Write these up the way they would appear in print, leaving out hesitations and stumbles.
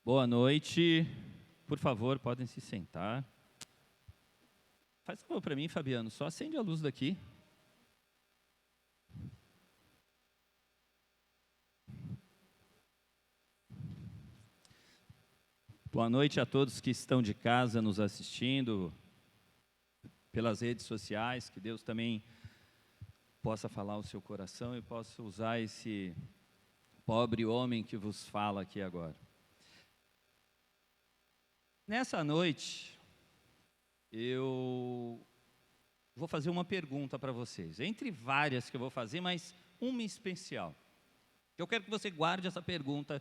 Boa noite. Por favor, podem se sentar. Faz um favor para mim, Fabiano, só acende a luz daqui. Boa noite a todos que estão de casa nos assistindo pelas redes sociais. Que Deus também possa falar ao seu coração e possa usar esse pobre homem que vos fala aqui agora. Nessa noite, eu vou fazer uma pergunta para vocês, entre várias que eu vou fazer, mas uma em especial. Eu quero que você guarde essa pergunta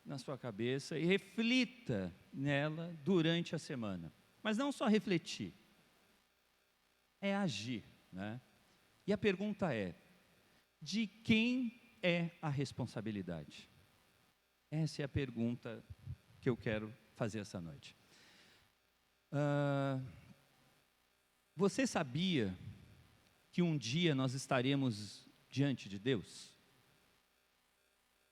na sua cabeça e reflita nela durante a semana. Mas não só refletir, é agir, né? E a pergunta é: de quem é a responsabilidade? Essa é a pergunta que eu quero fazer essa noite. Você sabia que um dia nós estaremos diante de Deus?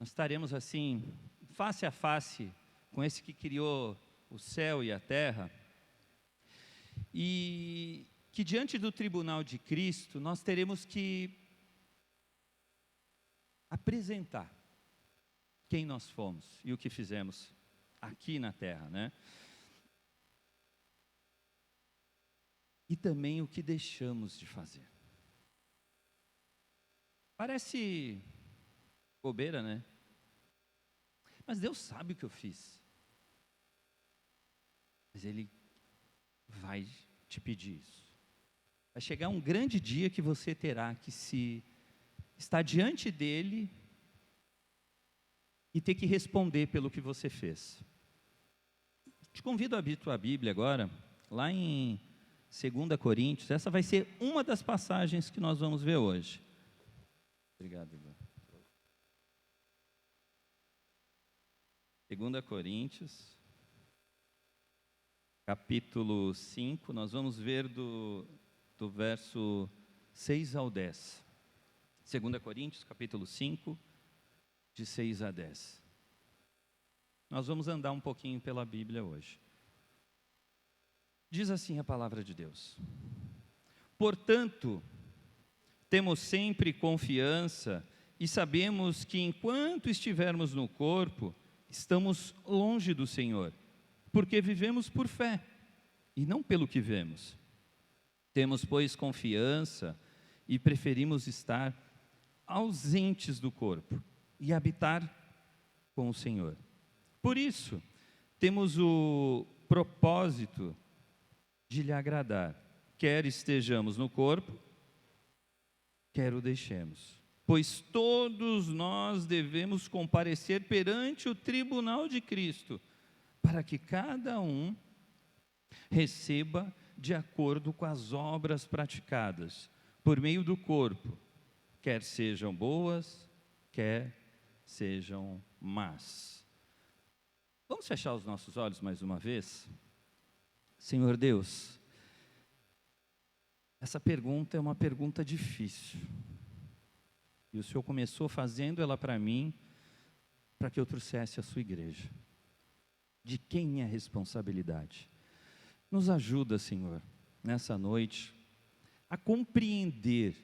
Nós estaremos assim, face a face com esse que criou o céu e a terra, e que diante do tribunal de Cristo nós teremos que apresentar quem nós fomos e o que fizemos aqui na terra, né? E também o que deixamos de fazer. Parece bobeira, né? Mas Deus sabe o que eu fiz. Mas Ele vai te pedir isso. Vai chegar um grande dia que você terá que se estar diante dEle e ter que responder pelo que você fez. Te convido a abrir tua Bíblia agora, lá em 2 Coríntios. Essa vai ser uma das passagens que nós vamos ver hoje. Obrigado, Ivan. 2 Coríntios, capítulo 5, nós vamos ver do verso 6 ao 10. 2 Coríntios, capítulo 5, de 6 a 10. Nós vamos andar um pouquinho pela Bíblia hoje. Diz assim a palavra de Deus: portanto, temos sempre confiança e sabemos que enquanto estivermos no corpo, estamos longe do Senhor, porque vivemos por fé e não pelo que vemos. Temos, pois, confiança e preferimos estar ausentes do corpo e habitar com o Senhor. Por isso, temos o propósito de lhe agradar, quer estejamos no corpo, quer o deixemos. Pois todos nós devemos comparecer perante o tribunal de Cristo, para que cada um receba de acordo com as obras praticadas, por meio do corpo, quer sejam boas, quer sejam más. Vamos fechar os nossos olhos mais uma vez? Senhor Deus, essa pergunta é uma pergunta difícil. E o Senhor começou fazendo ela para mim, para que eu trouxesse a sua igreja. De quem é a responsabilidade? Nos ajuda, Senhor, nessa noite, a compreender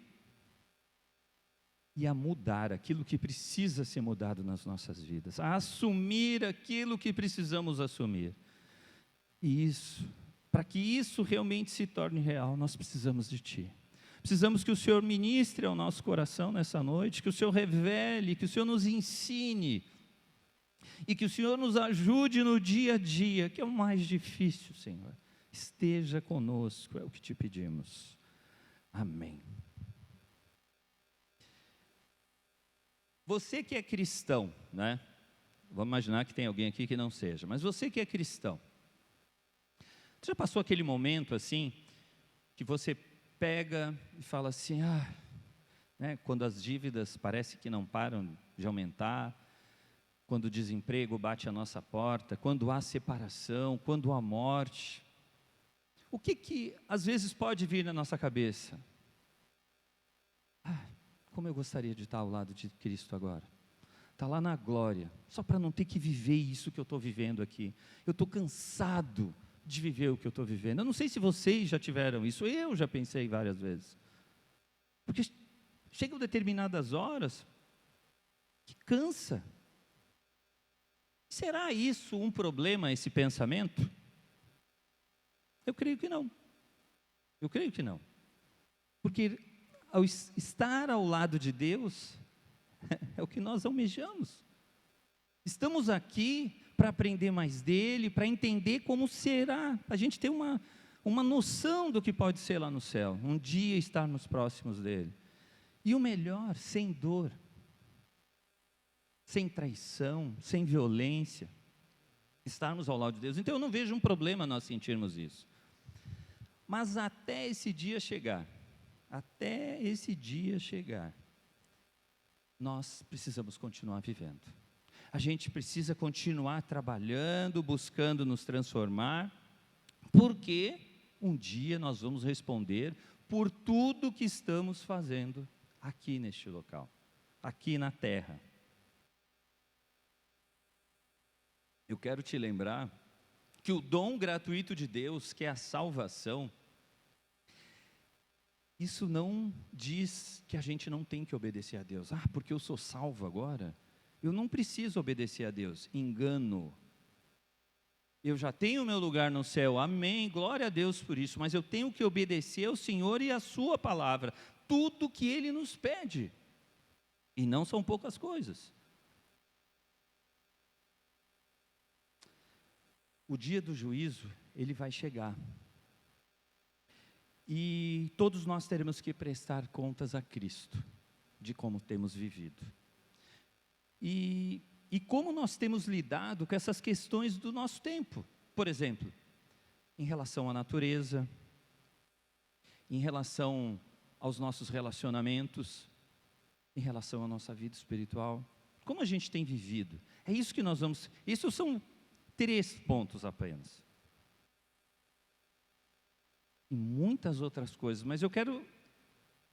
e a mudar aquilo que precisa ser mudado nas nossas vidas, a assumir aquilo que precisamos assumir. E isso, para que isso realmente se torne real, nós precisamos de Ti. Precisamos que o Senhor ministre ao nosso coração nessa noite, que o Senhor revele, que o Senhor nos ensine, e que o Senhor nos ajude no dia a dia, que é o mais difícil, Senhor. Esteja conosco, é o que te pedimos. Amém. Você que é cristão, né? Vamos imaginar que tem alguém aqui que não seja, mas você que é cristão, você já passou aquele momento assim, que você pega e fala assim, né, quando as dívidas parece que não param de aumentar, quando o desemprego bate à nossa porta, quando há separação, quando há morte, o que às vezes pode vir na nossa cabeça? Como eu gostaria de estar ao lado de Cristo agora. está lá na glória, só para não ter que viver isso que eu estou vivendo aqui. Eu estou cansado de viver o que eu estou vivendo. Eu não sei se vocês já tiveram isso, eu já pensei várias vezes. Porque chegam determinadas horas que cansa. Será isso um problema, esse pensamento? Eu creio que não. Eu creio que não. Porque ao estar ao lado de Deus, é o que nós almejamos. Estamos aqui para aprender mais dele, para entender como será, a gente ter uma noção do que pode ser lá no céu, um dia estarmos próximos dele. E o melhor, sem dor, sem traição, sem violência, estarmos ao lado de Deus. Então eu não vejo um problema nós sentirmos isso. Mas até esse dia chegar, nós precisamos continuar vivendo. A gente precisa continuar trabalhando, buscando nos transformar, porque um dia nós vamos responder por tudo que estamos fazendo aqui neste local, aqui na terra. Eu quero te lembrar que o dom gratuito de Deus, que é a salvação, isso não diz que a gente não tem que obedecer a Deus. Porque eu sou salvo agora, eu não preciso obedecer a Deus. Engano. Eu já tenho o meu lugar no céu, amém, glória a Deus por isso, mas eu tenho que obedecer ao Senhor e à sua palavra, tudo que Ele nos pede, e não são poucas coisas. O dia do juízo, ele vai chegar, e todos nós teremos que prestar contas a Cristo, de como temos vivido, e como nós temos lidado com essas questões do nosso tempo. Por exemplo, em relação à natureza, em relação aos nossos relacionamentos, em relação à nossa vida espiritual, como a gente tem vivido. É isso que nós vamos, isso são 3 pontos apenas. E muitas outras coisas, mas eu quero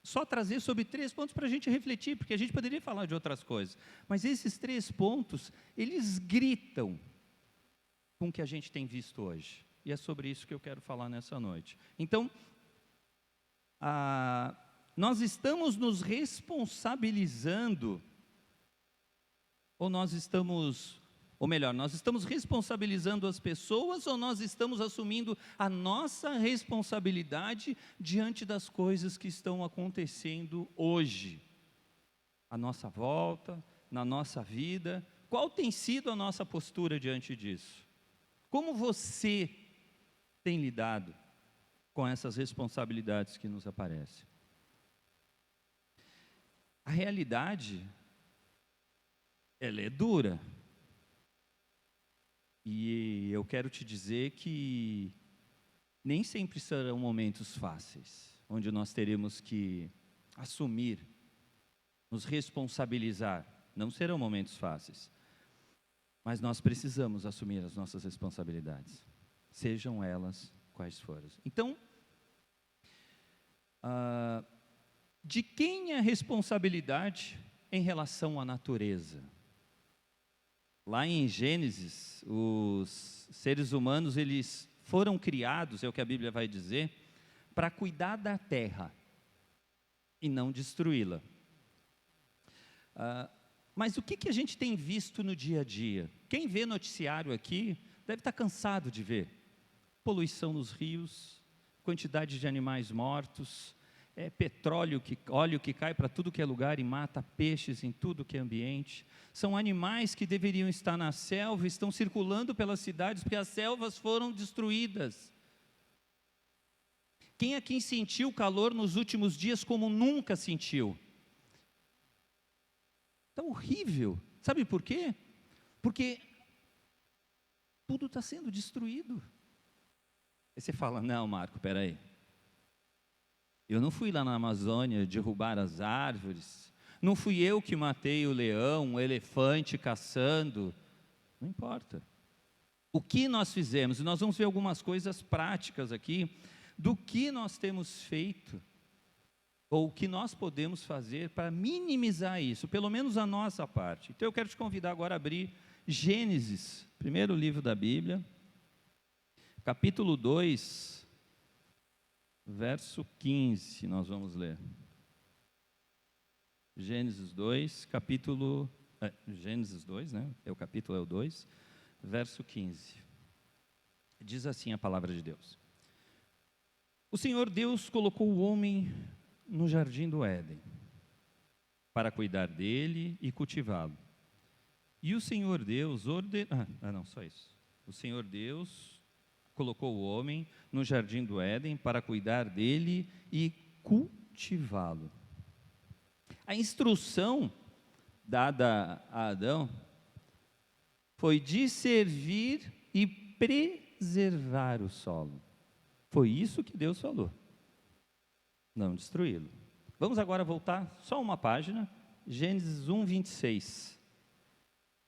só trazer sobre 3 pontos para a gente refletir, porque a gente poderia falar de outras coisas, mas esses 3 pontos, eles gritam com o que a gente tem visto hoje, e é sobre isso que eu quero falar nessa noite. Então, nós estamos nos responsabilizando, nós estamos responsabilizando as pessoas, ou nós estamos assumindo a nossa responsabilidade diante das coisas que estão acontecendo hoje, à nossa volta, na nossa vida? Qual tem sido a nossa postura diante disso? Como você tem lidado com essas responsabilidades que nos aparecem? A realidade, ela é dura. E eu quero te dizer que nem sempre serão momentos fáceis, onde nós teremos que assumir, nos responsabilizar. Não serão momentos fáceis, mas nós precisamos assumir as nossas responsabilidades, sejam elas quais forem. Então, de quem é a responsabilidade em relação à natureza? Lá em Gênesis, os seres humanos, eles foram criados, é o que a Bíblia vai dizer, para cuidar da terra e não destruí-la. Mas o que a gente tem visto no dia a dia? Quem vê noticiário aqui deve estar cansado de ver poluição nos rios, quantidade de animais mortos, óleo que cai para tudo que é lugar e mata peixes em tudo que é ambiente. São animais que deveriam estar na selva, estão circulando pelas cidades, porque as selvas foram destruídas. Quem aqui sentiu calor nos últimos dias como nunca sentiu? Está horrível. Sabe por quê? Porque tudo está sendo destruído. Aí você fala, não, Marco, peraí. Eu não fui lá na Amazônia derrubar as árvores, não fui eu que matei o leão, o elefante caçando, não importa. O que nós fizemos, e nós vamos ver algumas coisas práticas aqui, do que nós temos feito ou o que nós podemos fazer para minimizar isso, pelo menos a nossa parte. Então eu quero te convidar agora a abrir Gênesis, primeiro livro da Bíblia, capítulo 2, verso 15, nós vamos ler. Gênesis 2, Gênesis 2, né? O capítulo é o 2, verso 15. Diz assim a palavra de Deus: O Senhor Deus colocou o homem no jardim do Éden, para cuidar dele e cultivá-lo. E o Senhor Deus O Senhor Deus colocou o homem no jardim do Éden para cuidar dele e cultivá-lo. A instrução dada a Adão foi de servir e preservar o solo. Foi isso que Deus falou. Não destruí-lo. Vamos agora voltar só uma página, Gênesis 1, 26.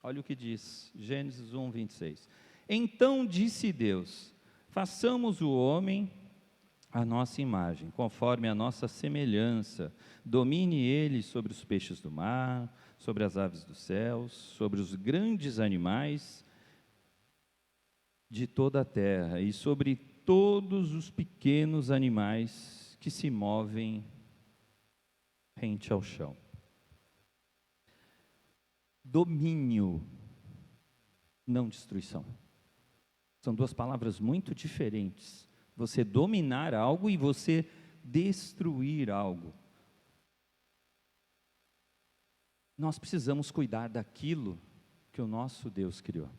Olha o que diz, Gênesis 1, 26. Então disse Deus: façamos o homem à nossa imagem, conforme a nossa semelhança. Domine ele sobre os peixes do mar, sobre as aves dos céus, sobre os grandes animais de toda a terra e sobre todos os pequenos animais que se movem rente ao chão. Domínio, não destruição. São duas palavras muito diferentes. Você dominar algo e você destruir algo. Nós precisamos cuidar daquilo que o nosso Deus criou.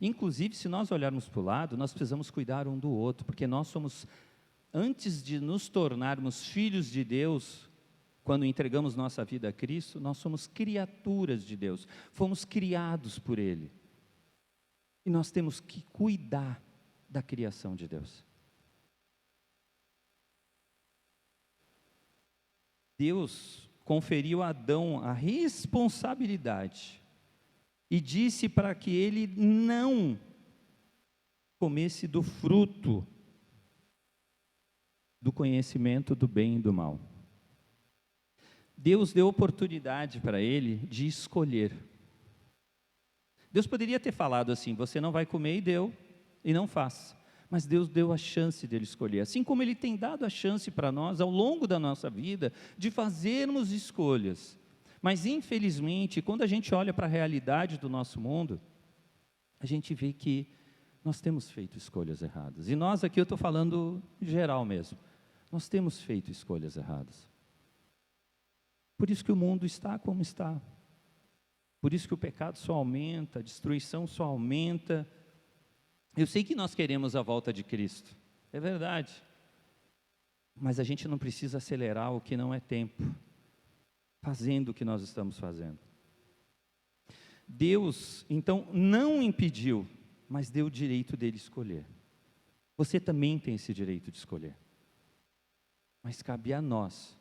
Inclusive, se nós olharmos para o lado, nós precisamos cuidar um do outro, porque nós somos, antes de nos tornarmos filhos de Deus, quando entregamos nossa vida a Cristo, nós somos criaturas de Deus, fomos criados por Ele. E nós temos que cuidar da criação de Deus. Deus conferiu a Adão a responsabilidade e disse para que ele não comesse do fruto do conhecimento do bem e do mal. Deus deu oportunidade para ele de escolher. Deus poderia ter falado assim: você não vai comer, e deu, e não faça. Mas Deus deu a chance dele escolher, assim como Ele tem dado a chance para nós, ao longo da nossa vida, de fazermos escolhas. Mas infelizmente, quando a gente olha para a realidade do nosso mundo, a gente vê que nós temos feito escolhas erradas. E nós aqui, eu estou falando geral mesmo, nós temos feito escolhas erradas. Por isso que o mundo está como está. Por isso que o pecado só aumenta, a destruição só aumenta. Eu sei que nós queremos a volta de Cristo, é verdade. Mas a gente não precisa acelerar o que não é tempo, fazendo o que nós estamos fazendo. Deus, então, não impediu, mas deu o direito dele escolher. Você também tem esse direito de escolher. Mas cabe a nós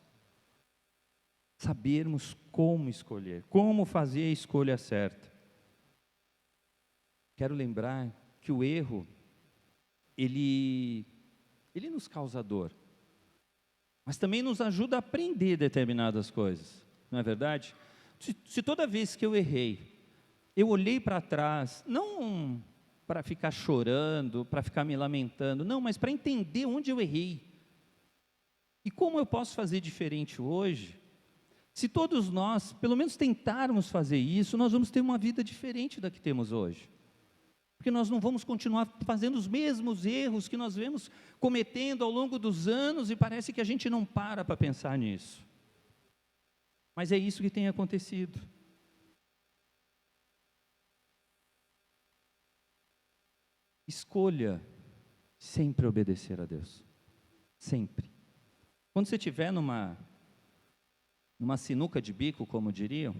sabermos como escolher, como fazer a escolha certa. Quero lembrar que o erro, ele nos causa dor, mas também nos ajuda a aprender determinadas coisas, não é verdade? Se toda vez que eu errei, eu olhei para trás, não para ficar chorando, para ficar me lamentando, não, mas para entender onde eu errei, e como eu posso fazer diferente hoje. Se todos nós, pelo menos tentarmos fazer isso, nós vamos ter uma vida diferente da que temos hoje. Porque nós não vamos continuar fazendo os mesmos erros que nós vemos cometendo ao longo dos anos, e parece que a gente não para pensar nisso. Mas é isso que tem acontecido. Escolha sempre obedecer a Deus. Sempre. Quando você estiver numa sinuca de bico, como diriam,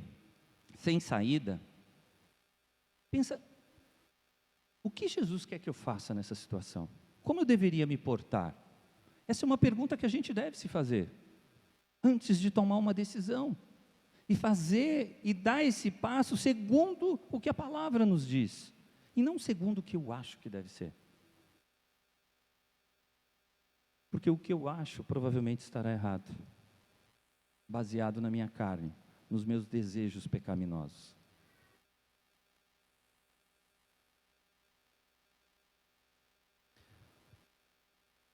sem saída, pensa: o que Jesus quer que eu faça nessa situação? Como eu deveria me portar? Essa é uma pergunta que a gente deve se fazer, antes de tomar uma decisão, e fazer, e dar esse passo segundo o que a palavra nos diz, e não segundo o que eu acho que deve ser. Porque o que eu acho provavelmente estará errado, baseado na minha carne, nos meus desejos pecaminosos.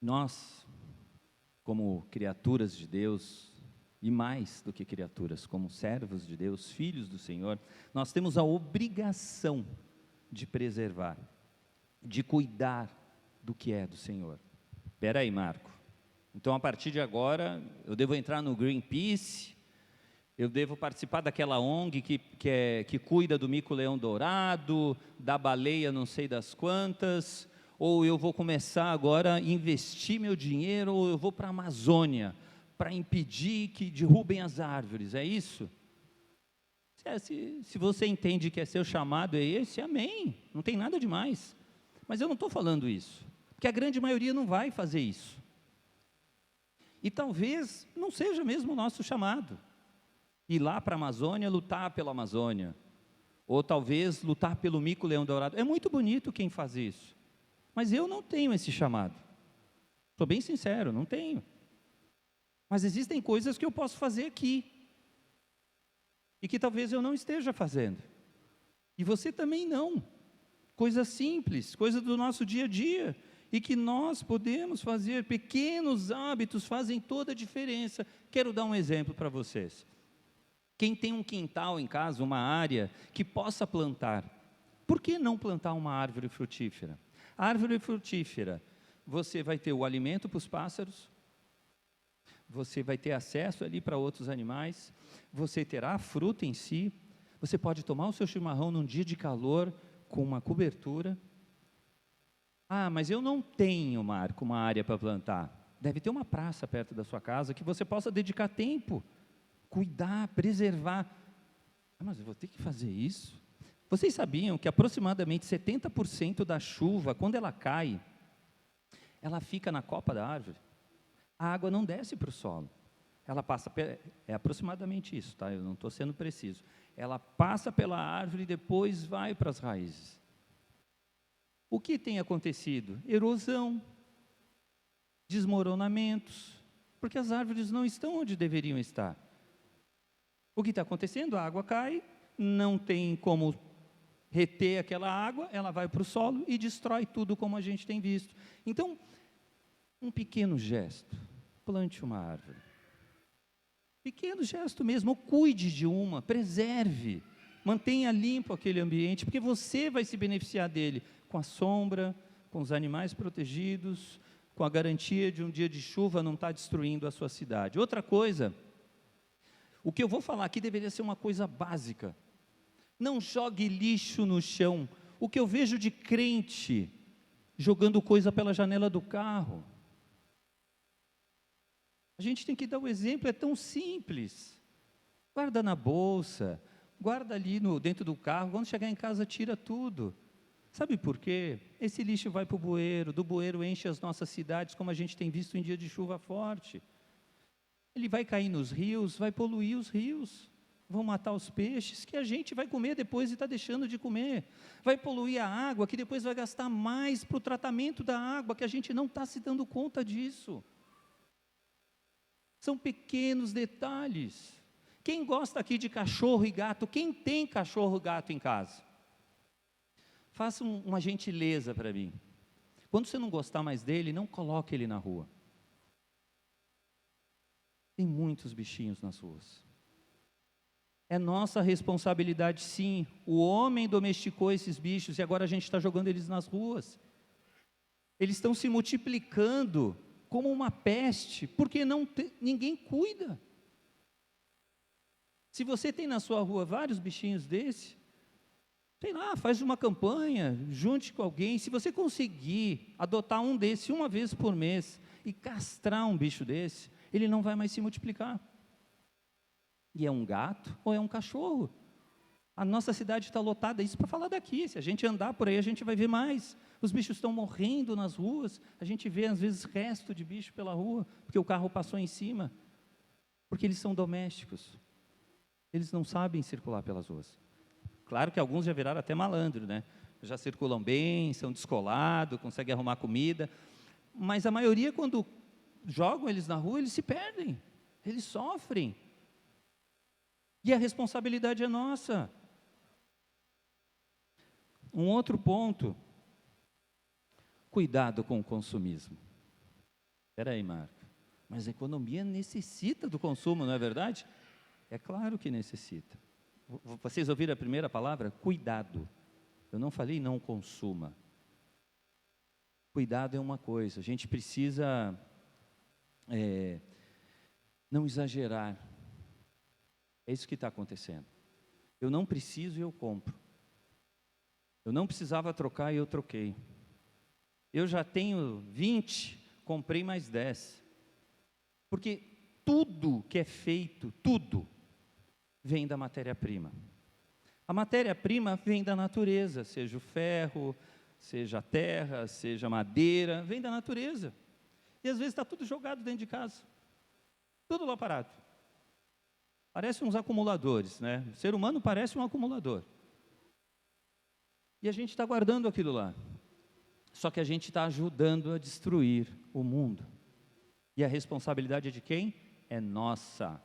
Nós, como criaturas de Deus, e mais do que criaturas, como servos de Deus, filhos do Senhor, nós temos a obrigação de preservar, de cuidar do que é do Senhor. Espera aí, Marco. Então, a partir de agora, eu devo entrar no Greenpeace, eu devo participar daquela ONG que cuida do mico-leão dourado, da baleia não sei das quantas, ou eu vou começar agora a investir meu dinheiro, ou eu vou para a Amazônia, para impedir que derrubem as árvores, é isso? Se você entende que é seu chamado é esse, amém, não tem nada demais. Mas eu não estou falando isso, porque a grande maioria não vai fazer isso. E talvez não seja mesmo o nosso chamado, ir lá para a Amazônia, lutar pela Amazônia, ou talvez lutar pelo mico-leão dourado. É muito bonito quem faz isso, mas eu não tenho esse chamado, sou bem sincero, não tenho. Mas existem coisas que eu posso fazer aqui, e que talvez eu não esteja fazendo, e você também não, coisas simples, coisas do nosso dia a dia, e que nós podemos fazer, pequenos hábitos fazem toda a diferença. Quero dar um exemplo para vocês. Quem tem um quintal em casa, uma área que possa plantar, por que não plantar uma árvore frutífera? A árvore frutífera, você vai ter o alimento para os pássaros, você vai ter acesso ali para outros animais, você terá a fruta em si, você pode tomar o seu chimarrão num dia de calor com uma cobertura. Ah, mas eu não tenho, Marco, uma área para plantar. Deve ter uma praça perto da sua casa que você possa dedicar tempo, cuidar, preservar. Ah, mas eu vou ter que fazer isso? Vocês sabiam que aproximadamente 70% da chuva, quando ela cai, ela fica na copa da árvore? A água não desce para o solo, ela passa, é aproximadamente isso, tá? Eu não estou sendo preciso, ela passa pela árvore e depois vai para as raízes. O que tem acontecido? Erosão, desmoronamentos, porque as árvores não estão onde deveriam estar. O que está acontecendo? A água cai, não tem como reter aquela água, ela vai para o solo e destrói tudo, como a gente tem visto. Então, um pequeno gesto, plante uma árvore. Pequeno gesto mesmo, cuide de uma, preserve, mantenha limpo aquele ambiente, porque você vai se beneficiar dele, com a sombra, com os animais protegidos, com a garantia de um dia de chuva não estar destruindo a sua cidade. Outra coisa, o que eu vou falar aqui deveria ser uma coisa básica, não jogue lixo no chão. O que eu vejo de crente jogando coisa pela janela do carro, a gente tem que dar o exemplo, é tão simples. Guarda na bolsa, guarda ali dentro do carro, quando chegar em casa tira tudo. Sabe por quê? Esse lixo vai para o bueiro, do bueiro enche as nossas cidades, como a gente tem visto em dia de chuva forte. Ele vai cair nos rios, vai poluir os rios, vão matar os peixes, que a gente vai comer depois e está deixando de comer. Vai poluir a água, que depois vai gastar mais para o tratamento da água, que a gente não está se dando conta disso. São pequenos detalhes. Quem gosta aqui de cachorro e gato? Quem tem cachorro e gato em casa? Faça uma gentileza para mim. Quando você não gostar mais dele, não coloque ele na rua. Tem muitos bichinhos nas ruas. É nossa responsabilidade, sim. O homem domesticou esses bichos e agora a gente está jogando eles nas ruas. Eles estão se multiplicando como uma peste, porque ninguém cuida. Se você tem na sua rua vários bichinhos desse, sei lá, faz uma campanha, junte com alguém. Se você conseguir adotar um desse uma vez por mês e castrar um bicho desse, ele não vai mais se multiplicar. E é um gato ou é um cachorro? A nossa cidade está lotada, isso para falar daqui, se a gente andar por aí a gente vai ver mais. Os bichos estão morrendo nas ruas, a gente vê às vezes resto de bicho pela rua, porque o carro passou em cima, porque eles são domésticos, eles não sabem circular pelas ruas. Claro que alguns já viraram até malandro, né? Já circulam bem, são descolados, conseguem arrumar comida, mas a maioria quando jogam eles na rua, eles se perdem, eles sofrem. E a responsabilidade é nossa. Um outro ponto, cuidado com o consumismo. Espera aí, Marco, mas a economia necessita do consumo, não é verdade? É claro que necessita. Vocês ouviram a primeira palavra? Cuidado. Eu não falei não consuma. Cuidado é uma coisa, a gente precisa não exagerar. É isso que está acontecendo. Eu não preciso e eu compro. Eu não precisava trocar e eu troquei. Eu já tenho 20, comprei mais 10. Porque tudo que é feito, tudo, vem da matéria-prima. A matéria-prima vem da natureza, seja o ferro, seja a terra, seja a madeira, vem da natureza. E às vezes está tudo jogado dentro de casa. Tudo lá parado. Parece uns acumuladores, né? O ser humano parece um acumulador. E a gente está guardando aquilo lá. Só que a gente está ajudando a destruir o mundo. E a responsabilidade é de quem? É nossa.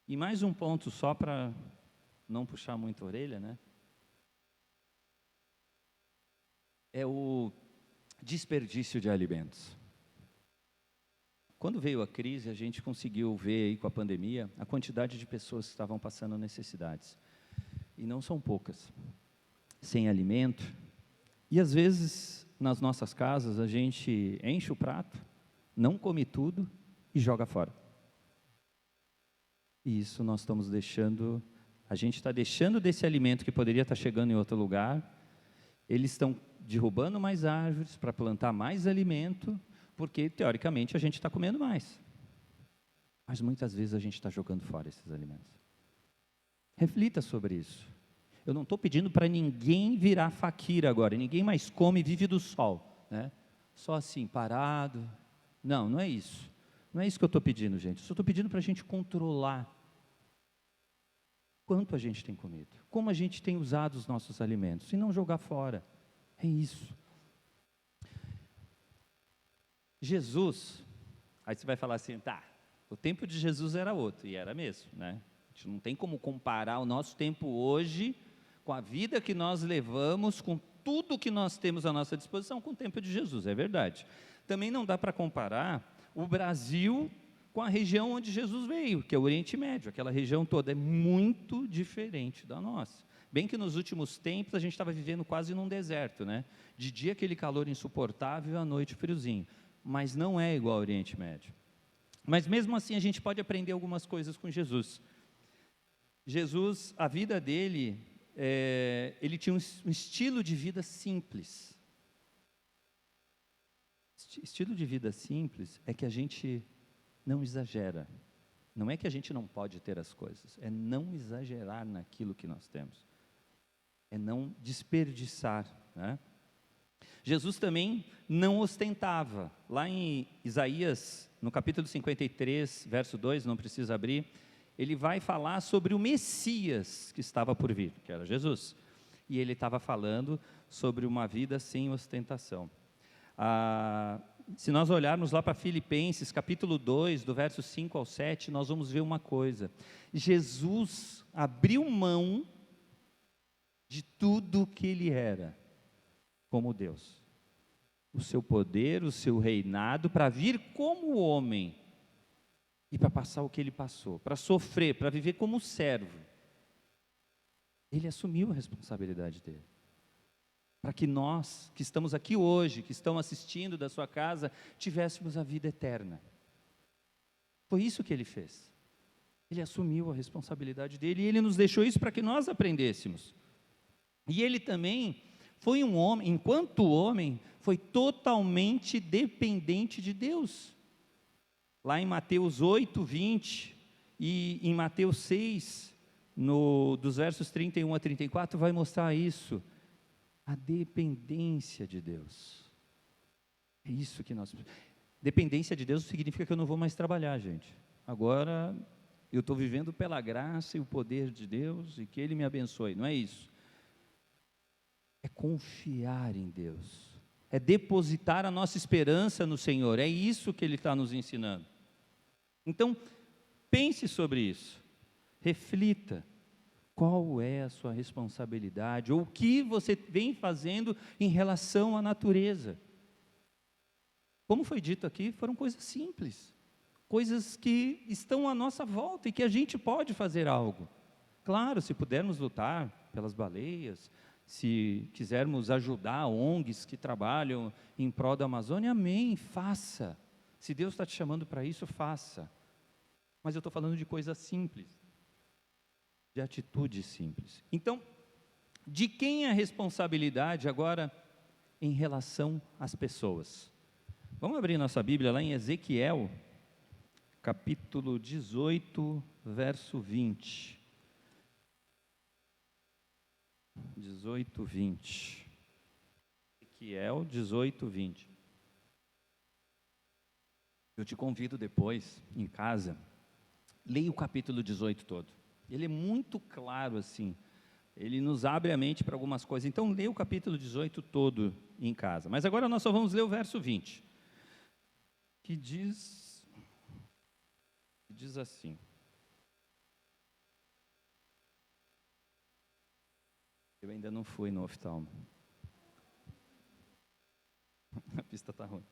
E mais um ponto só para não puxar muito a orelha, né? É o desperdício de alimentos. Quando veio a crise, a gente conseguiu ver aí com a pandemia a quantidade de pessoas que estavam passando necessidades. E não são poucas. Sem alimento. E às vezes, nas nossas casas, a gente enche o prato, não come tudo e joga fora. E isso nós estamos deixando, a gente está deixando desse alimento que poderia estar chegando em outro lugar, eles estão derrubando mais árvores para plantar mais alimento, porque teoricamente a gente está comendo mais. Mas muitas vezes a gente está jogando fora esses alimentos. Reflita sobre isso. Eu não estou pedindo para ninguém virar faquira agora, ninguém mais come e vive do sol, né? Só assim, parado. Não, não é isso. Não é isso que eu estou pedindo, gente. Eu só estou pedindo para a gente controlar quanto a gente tem comido, como a gente tem usado os nossos alimentos, e não jogar fora. É isso. Jesus, aí você vai falar assim, tá, o tempo de Jesus era outro, e era mesmo, né? A gente não tem como comparar o nosso tempo hoje com a vida que nós levamos, com tudo que nós temos à nossa disposição com o tempo de Jesus, é verdade. Também não dá para comparar o Brasil com a região onde Jesus veio, que é o Oriente Médio, aquela região toda é muito diferente da nossa. Bem que nos últimos tempos a gente estava vivendo quase num deserto, né? De dia aquele calor insuportável, à noite friozinho, mas não é igual ao Oriente Médio. Mas mesmo assim a gente pode aprender algumas coisas com Jesus. Jesus, a vida dele, ele tinha um estilo de vida simples. Estilo de vida simples é que a gente não exagera. Não é que a gente não pode ter as coisas, é não exagerar naquilo que nós temos. É não desperdiçar, né? Jesus também não ostentava. Lá em Isaías, no capítulo 53, verso 2, não precisa abrir, ele vai falar sobre o Messias que estava por vir, que era Jesus. E ele estava falando sobre uma vida sem ostentação. Se nós olharmos lá para Filipenses, capítulo 2, do verso 5 ao 7, nós vamos ver uma coisa. Jesus abriu mão de tudo que ele era, como Deus. O seu poder, o seu reinado, para vir como homem, e para passar o que ele passou, para sofrer, para viver como servo. Ele assumiu a responsabilidade dele. Para que nós, que estamos aqui hoje, que estão assistindo da sua casa, tivéssemos a vida eterna. Foi isso que ele fez. Ele assumiu a responsabilidade dele e ele nos deixou isso para que nós aprendêssemos. E ele também foi um homem, enquanto homem, foi totalmente dependente de Deus. Lá em Mateus 8, 20 e em Mateus 6, dos versos 31 a 34, vai mostrar isso. A dependência de Deus. É isso que nós... Dependência de Deus significa que eu não vou mais trabalhar, gente. Agora, eu estou vivendo pela graça e o poder de Deus e que Ele me abençoe. Não é isso. É confiar em Deus. é depositar a nossa esperança no Senhor. É isso que Ele está nos ensinando. Então, pense sobre isso, reflita. Qual é a sua responsabilidade, ou o que você vem fazendo em relação à natureza? Como foi dito aqui, foram coisas simples, coisas que estão à nossa volta e que a gente pode fazer algo. Claro, se pudermos lutar pelas baleias, se quisermos ajudar ONGs que trabalham em prol da Amazônia, amém, faça. Se Deus está te chamando para isso, faça. Mas eu estou falando de coisas simples, de atitudes simples. Então, de quem é a responsabilidade agora em relação às pessoas? Vamos abrir nossa Bíblia lá em Ezequiel, capítulo 18, verso 20. 18, 20. Ezequiel 18, 20. Eu te convido depois, em casa, leia o capítulo 18 todo. Ele é muito claro assim, ele nos abre a mente para algumas coisas. Então, leia o capítulo 18 todo em casa. Mas agora nós só vamos ler o verso 20, que diz assim. Eu ainda não fui no oftalmo. A pista está ruim.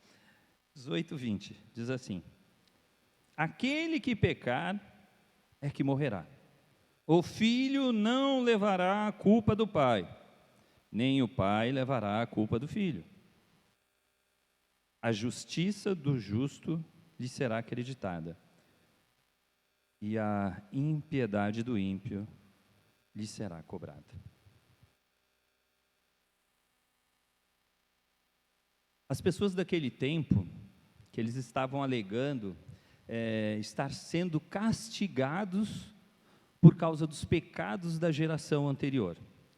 18, 20, diz assim: aquele que pecar é que morrerá. O filho não levará a culpa do pai, nem o pai levará a culpa do filho. A justiça do justo lhe será acreditada, e a impiedade do ímpio lhe será cobrada. As pessoas daquele tempo, que eles estavam alegando estar sendo castigados por causa dos pecados da geração anterior.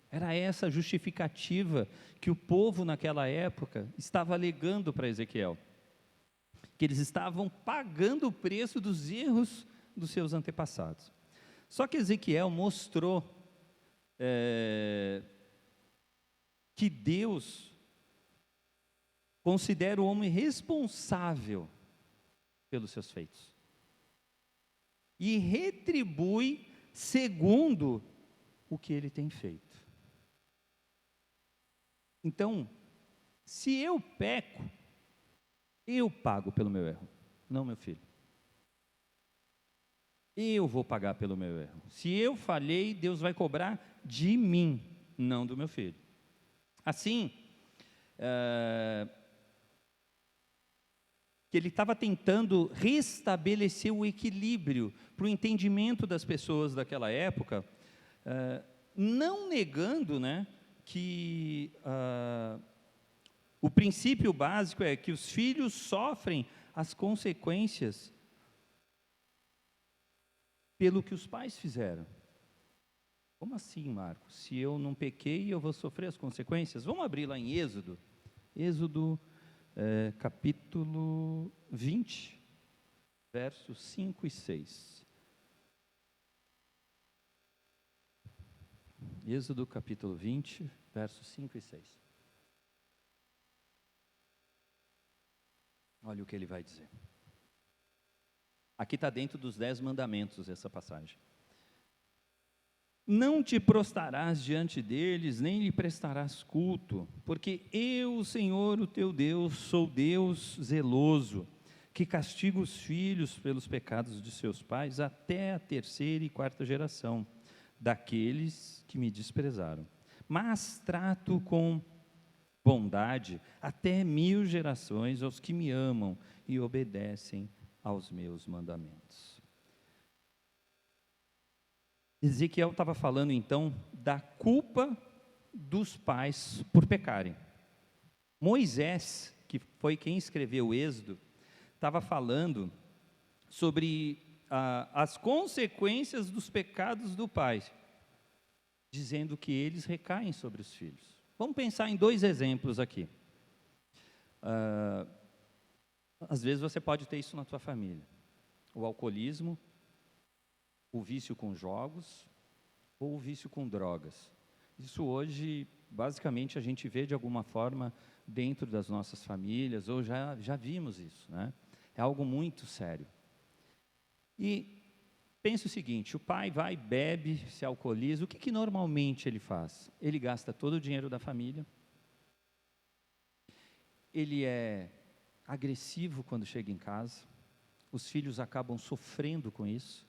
Era essa a justificativa que o povo naquela época estava alegando para Ezequiel, que eles estavam pagando o preço dos erros dos seus antepassados. Só que Ezequiel mostrou que Deus considera o homem responsável pelos seus feitos e retribui segundo o que ele tem feito. Então, se eu peco, eu pago pelo meu erro, não meu filho. Eu vou pagar pelo meu erro. Se eu falhei, Deus vai cobrar de mim, não do meu filho. Assim, que ele estava tentando restabelecer o equilíbrio para o entendimento das pessoas daquela época, não negando, que o princípio básico é que os filhos sofrem as consequências pelo que os pais fizeram. Como assim, Marcos? Se eu não pequei, eu vou sofrer as consequências? Vamos abrir lá em Êxodo. Êxodo, capítulo 20, versos 5 e 6. Êxodo, capítulo 20, versos 5 e 6. Olha o que ele vai dizer. Aqui está dentro dos 10 mandamentos essa passagem. Não te prostrarás diante deles, nem lhe prestarás culto, porque eu, o Senhor, o teu Deus, sou Deus zeloso, que castiga os filhos pelos pecados de seus pais até a 3ª e 4ª geração, daqueles que me desprezaram. Mas trato com bondade até 1000 gerações aos que me amam e obedecem aos meus mandamentos. Ezequiel estava falando então da culpa dos pais por pecarem. Moisés, que foi quem escreveu o Êxodo, estava falando sobre as consequências dos pecados do pai, dizendo que eles recaem sobre os filhos. Vamos pensar em 2 exemplos aqui. Às vezes você pode ter isso na tua família: o alcoolismo, o vício com jogos ou o vício com drogas. Isso hoje, basicamente, a gente vê de alguma forma dentro das nossas famílias, ou já vimos isso, né? É algo muito sério. E pense o seguinte, o pai vai, bebe, se alcooliza, o que normalmente ele faz? Ele gasta todo o dinheiro da família, ele é agressivo quando chega em casa, os filhos acabam sofrendo com isso,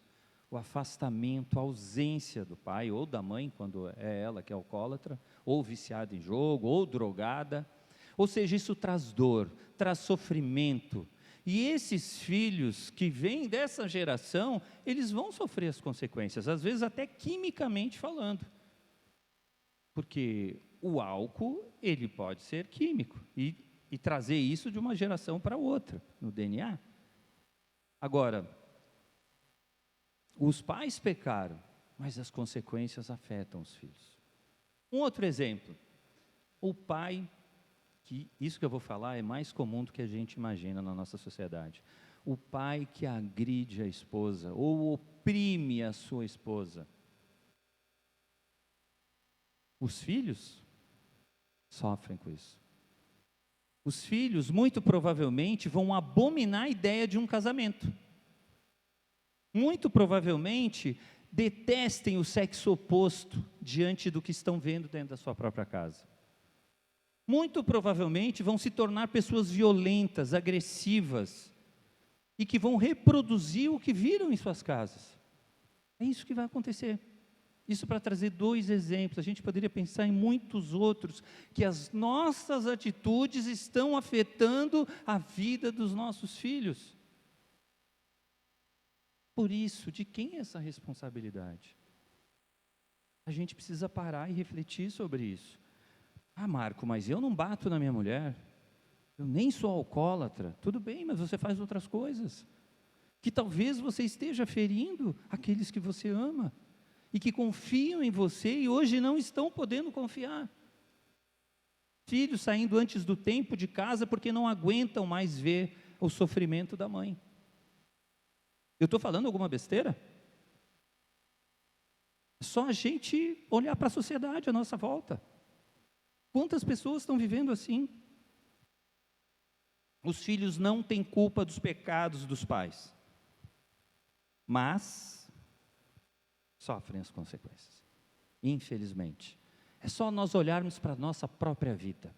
o afastamento, a ausência do pai ou da mãe, quando é ela que é alcoólatra, ou viciada em jogo, ou drogada, ou seja, isso traz dor, traz sofrimento, e esses filhos que vêm dessa geração, eles vão sofrer as consequências, às vezes até quimicamente falando, porque o álcool, ele pode ser químico, e trazer isso de uma geração para outra, no DNA. Agora, os pais pecaram, mas as consequências afetam os filhos. Um outro exemplo, o pai, que isso que eu vou falar é mais comum do que a gente imagina na nossa sociedade. O pai que agride a esposa, ou oprime a sua esposa. Os filhos sofrem com isso. Os filhos, muito provavelmente, vão abominar a ideia de um casamento. Muito provavelmente, detestem o sexo oposto diante do que estão vendo dentro da sua própria casa. Muito provavelmente, vão se tornar pessoas violentas, agressivas, e que vão reproduzir o que viram em suas casas. É isso que vai acontecer. Isso para trazer 2 exemplos, a gente poderia pensar em muitos outros, que as nossas atitudes estão afetando a vida dos nossos filhos. Por isso, de quem é essa responsabilidade? A gente precisa parar e refletir sobre isso. Ah, Marco, mas eu não bato na minha mulher, eu nem sou alcoólatra. Tudo bem, mas você faz outras coisas, que talvez você esteja ferindo aqueles que você ama, e que confiam em você e hoje não estão podendo confiar. Filhos saindo antes do tempo de casa porque não aguentam mais ver o sofrimento da mãe. Eu estou falando alguma besteira? É só a gente olhar para a sociedade à nossa volta. Quantas pessoas estão vivendo assim? Os filhos não têm culpa dos pecados dos pais, mas sofrem as consequências, infelizmente. É só nós olharmos para a nossa própria vida.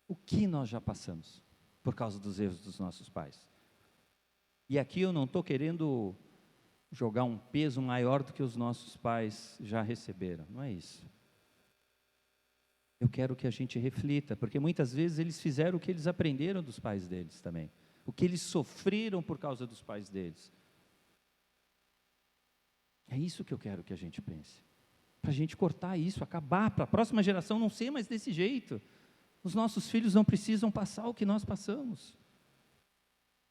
O que nós já passamos por causa dos erros dos nossos pais? E aqui eu não estou querendo jogar um peso maior do que os nossos pais já receberam, não é isso. Eu quero que a gente reflita, porque muitas vezes eles fizeram o que eles aprenderam dos pais deles também, o que eles sofreram por causa dos pais deles. É isso que eu quero que a gente pense, para a gente cortar isso, acabar, para a próxima geração não ser mais desse jeito. Os nossos filhos não precisam passar o que nós passamos,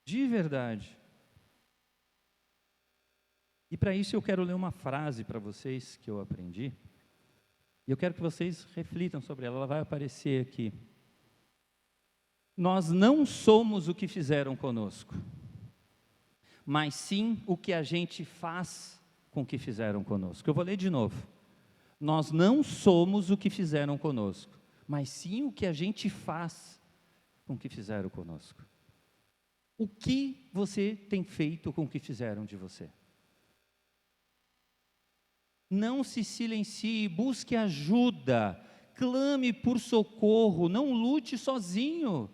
de verdade. E para isso eu quero ler uma frase para vocês que eu aprendi, e eu quero que vocês reflitam sobre ela, ela vai aparecer aqui. Nós não somos o que fizeram conosco, mas sim o que a gente faz com o que fizeram conosco. Eu vou ler de novo. Nós não somos o que fizeram conosco, mas sim o que a gente faz com o que fizeram conosco. O que você tem feito com o que fizeram de você? Não se silencie, busque ajuda, clame por socorro, não lute sozinho.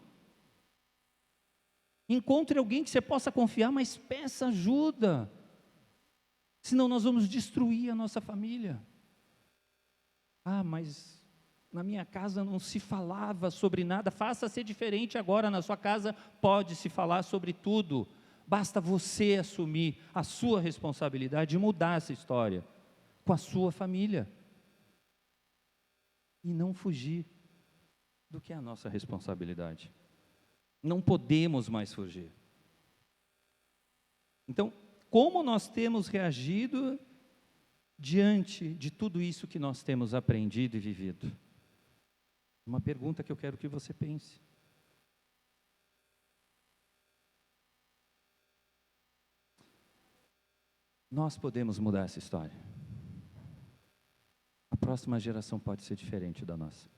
Encontre alguém que você possa confiar, mas peça ajuda. Senão nós vamos destruir a nossa família. Ah, mas na minha casa não se falava sobre nada. Faça ser diferente agora, na sua casa pode se falar sobre tudo. Basta você assumir a sua responsabilidade e mudar essa história com a sua família. E não fugir do que é a nossa responsabilidade. Não podemos mais fugir. Então, como nós temos reagido diante de tudo isso que nós temos aprendido e vivido? Uma pergunta que eu quero que você pense. Nós podemos mudar essa história. A próxima geração pode ser diferente da nossa.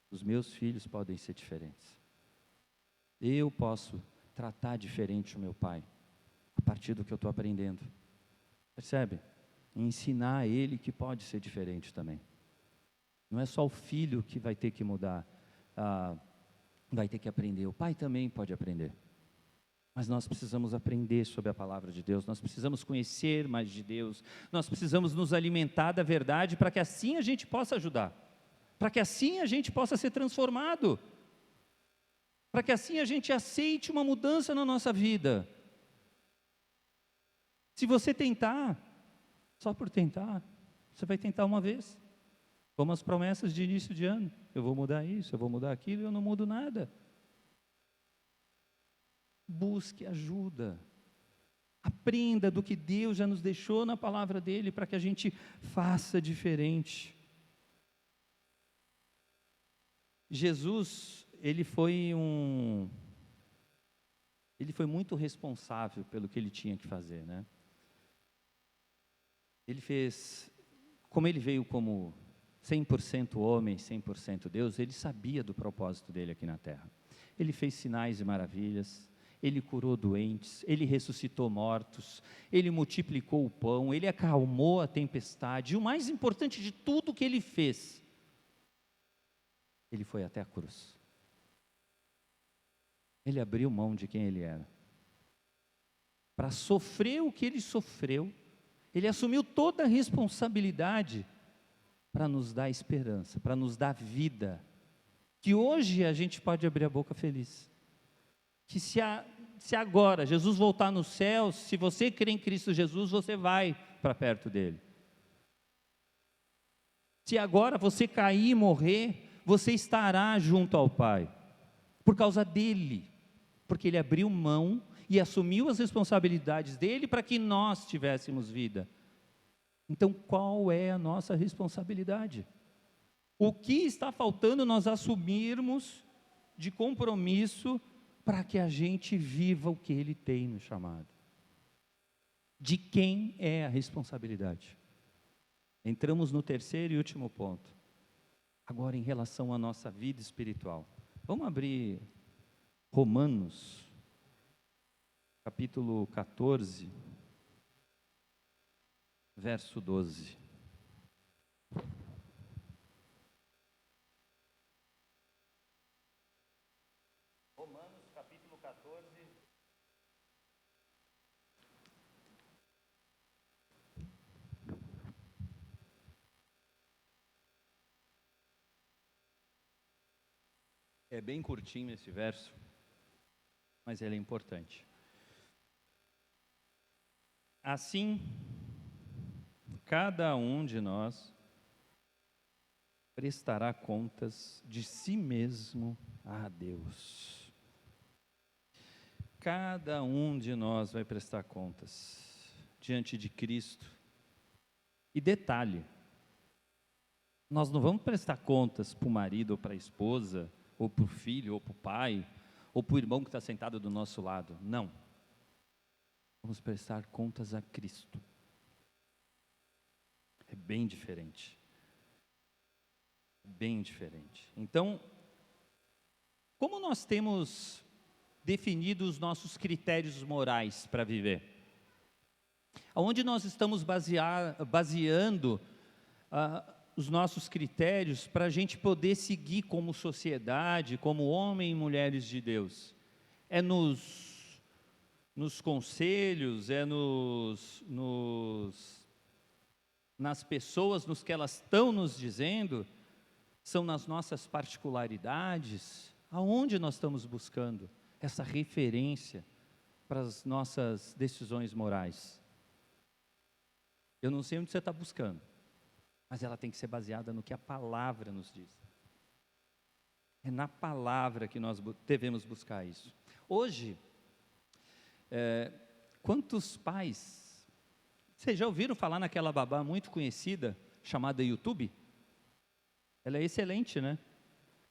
Os meus filhos podem ser diferentes. Eu posso tratar diferente o meu pai, a partir do que eu estou aprendendo. Percebe? Ensinar a ele que pode ser diferente também. Não é só o filho que vai ter que mudar, vai ter que aprender. O pai também pode aprender. Mas nós precisamos aprender sobre a palavra de Deus, nós precisamos conhecer mais de Deus, nós precisamos nos alimentar da verdade para que assim a gente possa ajudar, para que assim a gente possa ser transformado, para que assim a gente aceite uma mudança na nossa vida. Se você tentar, só por tentar, você vai tentar uma vez, como as promessas de início de ano, eu vou mudar isso, eu vou mudar aquilo, e eu não mudo nada. Busque ajuda, aprenda do que Deus já nos deixou na palavra dEle, para que a gente faça diferente. Jesus, ele foi muito responsável pelo que ele tinha que fazer, né? Ele fez, como ele veio como 100% homem, 100% Deus, ele sabia do propósito dele aqui na terra. Ele fez sinais e maravilhas, ele curou doentes, ele ressuscitou mortos, ele multiplicou o pão, ele acalmou a tempestade, e o mais importante de tudo que ele fez, ele foi até a cruz. Ele abriu mão de quem ele era, para sofrer o que ele sofreu, ele assumiu toda a responsabilidade, para nos dar esperança, para nos dar vida, que hoje a gente pode abrir a boca feliz, que se agora Jesus voltar no céu, se você crê em Cristo Jesus, você vai para perto dele. Se agora você cair e morrer, você estará junto ao Pai, por causa dele, porque ele abriu mão e assumiu as responsabilidades dele para que nós tivéssemos vida. Então, qual é a nossa responsabilidade? O que está faltando nós assumirmos de compromisso para que a gente viva o que Ele tem nos chamado? De quem é a responsabilidade? Entramos no terceiro e último ponto. Agora, em relação à nossa vida espiritual. Vamos abrir Romanos, capítulo 14, verso 12. Romanos, capítulo 14. É bem curtinho esse verso, mas ele é importante. Assim, cada um de nós prestará contas de si mesmo a Deus. Cada um de nós vai prestar contas diante de Cristo. E detalhe, nós não vamos prestar contas para o marido ou para a esposa, ou para o filho, ou para o pai, ou para o irmão que está sentado do nosso lado. Não. Vamos prestar contas a Cristo. É bem diferente. Bem diferente. Então, como nós temos definido os nossos critérios morais para viver? Aonde nós estamos baseando os nossos critérios para a gente poder seguir como sociedade, como homem e mulheres de Deus? É nos conselhos, é nas pessoas, nos que elas estão nos dizendo, são nas nossas particularidades? Aonde nós estamos buscando essa referência para as nossas decisões morais? Eu não sei onde você está buscando, mas ela tem que ser baseada no que a palavra nos diz. É na palavra que nós devemos buscar isso. Hoje, quantos pais, vocês já ouviram falar naquela babá muito conhecida, chamada YouTube? Ela é excelente, né?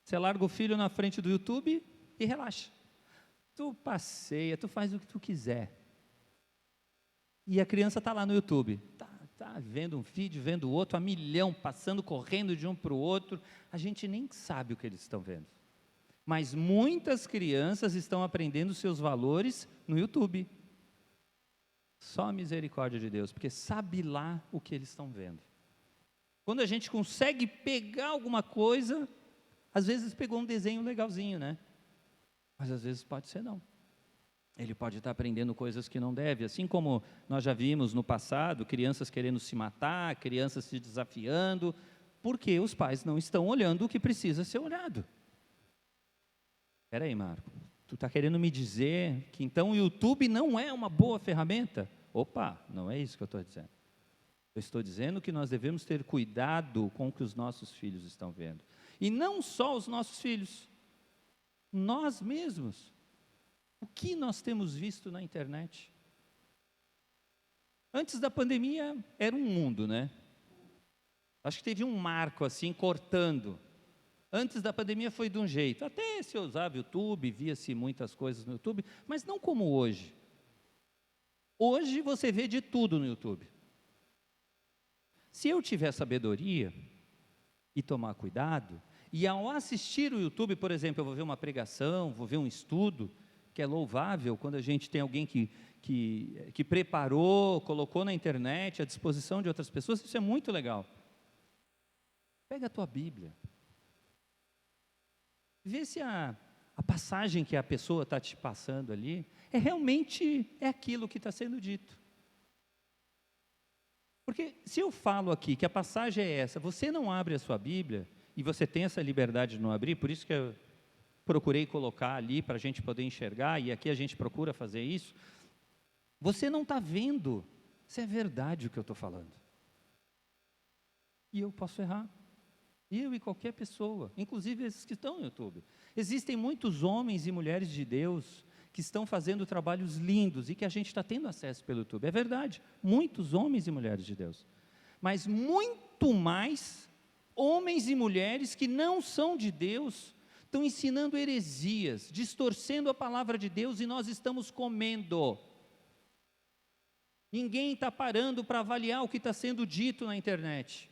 Você larga o filho na frente do YouTube e relaxa. Tu passeia, tu faz o que tu quiser. E a criança está lá no YouTube. está vendo um vídeo, vendo outro, a milhão, passando, correndo de um para o outro, a gente nem sabe o que eles estão vendo. Mas muitas crianças estão aprendendo seus valores no YouTube. Só a misericórdia de Deus, porque sabe lá o que eles estão vendo. Quando a gente consegue pegar alguma coisa, às vezes pegou um desenho legalzinho, né? Mas às vezes pode ser não. Ele pode estar aprendendo coisas que não deve, assim como nós já vimos no passado, crianças querendo se matar, crianças se desafiando, porque os pais não estão olhando o que precisa ser olhado. Espera aí, Marco, tu está querendo me dizer que então o YouTube não é uma boa ferramenta? Opa, não é isso que eu estou dizendo. Eu estou dizendo que nós devemos ter cuidado com o que os nossos filhos estão vendo. E não só os nossos filhos, nós mesmos. O que nós temos visto na internet? Antes da pandemia era um mundo, né? Acho que teve um marco assim, cortando. Antes da pandemia foi de um jeito, até se usava YouTube, via-se muitas coisas no YouTube, mas não como hoje. Hoje você vê de tudo no YouTube. Se eu tiver sabedoria e tomar cuidado, e ao assistir o YouTube, por exemplo, eu vou ver uma pregação, vou ver um estudo, que é louvável quando a gente tem alguém que preparou, colocou na internet à disposição de outras pessoas, isso é muito legal. Pega a tua Bíblia, vê se a passagem que a pessoa está te passando ali, realmente é aquilo que está sendo dito. Porque se eu falo aqui que a passagem é essa, você não abre a sua Bíblia, e você tem essa liberdade de não abrir, por isso que eu procurei colocar ali para a gente poder enxergar, e aqui a gente procura fazer isso, você não está vendo se é verdade o que eu estou falando. E eu posso errar. Eu e qualquer pessoa, inclusive esses que estão no YouTube. Existem muitos homens e mulheres de Deus que estão fazendo trabalhos lindos e que a gente está tendo acesso pelo YouTube. É verdade, muitos homens e mulheres de Deus. Mas muito mais homens e mulheres que não são de Deus, estão ensinando heresias, distorcendo a palavra de Deus e nós estamos comendo. Ninguém está parando para avaliar o que está sendo dito na internet.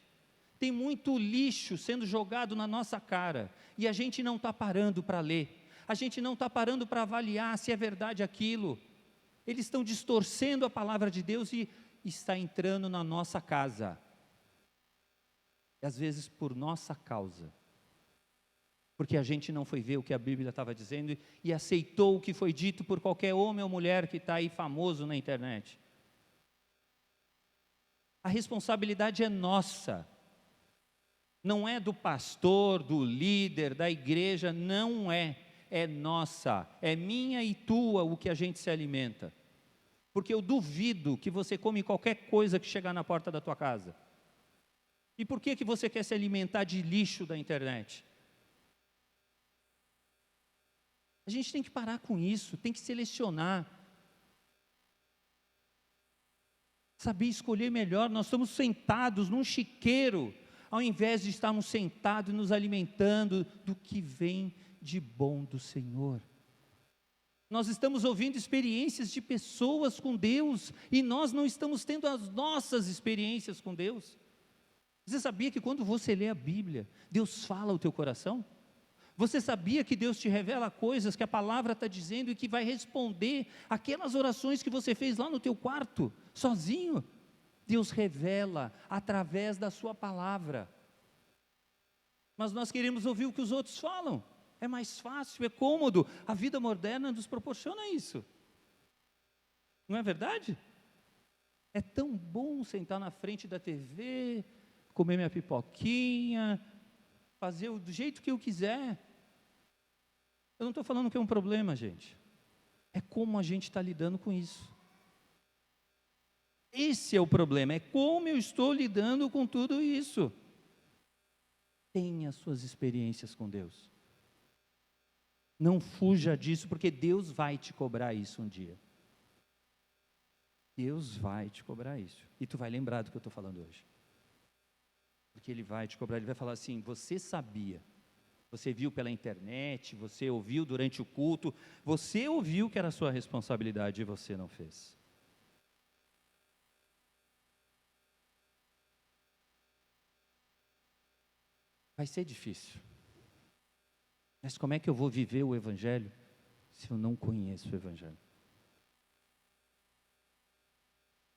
Tem muito lixo sendo jogado na nossa cara e a gente não está parando para ler. A gente não está parando para avaliar se é verdade aquilo. Eles estão distorcendo a palavra de Deus e está entrando na nossa casa. E às vezes por nossa causa. Porque a gente não foi ver o que a Bíblia estava dizendo e aceitou o que foi dito por qualquer homem ou mulher que está aí famoso na internet. A responsabilidade é nossa. Não é do pastor, do líder, da igreja, não é. É nossa, é minha e tua o que a gente se alimenta. Porque eu duvido que você come qualquer coisa que chegar na porta da tua casa. E por que você quer se alimentar de lixo da internet? A gente tem que parar com isso, tem que selecionar. Saber escolher melhor, nós estamos sentados num chiqueiro, ao invés de estarmos sentados e nos alimentando do que vem de bom do Senhor. Nós estamos ouvindo experiências de pessoas com Deus, e nós não estamos tendo as nossas experiências com Deus. Você sabia que quando você lê a Bíblia, Deus fala ao teu coração? Você sabia que Deus te revela coisas que a palavra está dizendo e que vai responder aquelas orações que você fez lá no teu quarto, sozinho? Deus revela através da sua palavra. Mas nós queremos ouvir o que os outros falam. É mais fácil, é cômodo. A vida moderna nos proporciona isso. Não é verdade? É tão bom sentar na frente da TV, comer minha pipoquinha, fazer do jeito que eu quiser. Eu não estou falando que é um problema, gente. É como a gente está lidando com isso. Esse é o problema, é como eu estou lidando com tudo isso. Tenha suas experiências com Deus. Não fuja disso, porque Deus vai te cobrar isso um dia. Deus vai te cobrar isso. E tu vai lembrar do que eu estou falando hoje. Porque Ele vai te cobrar, Ele vai falar assim, você sabia, você viu pela internet, você ouviu durante o culto, você ouviu que era sua responsabilidade e você não fez. Vai ser difícil. Mas como é que eu vou viver o Evangelho se eu não conheço o Evangelho?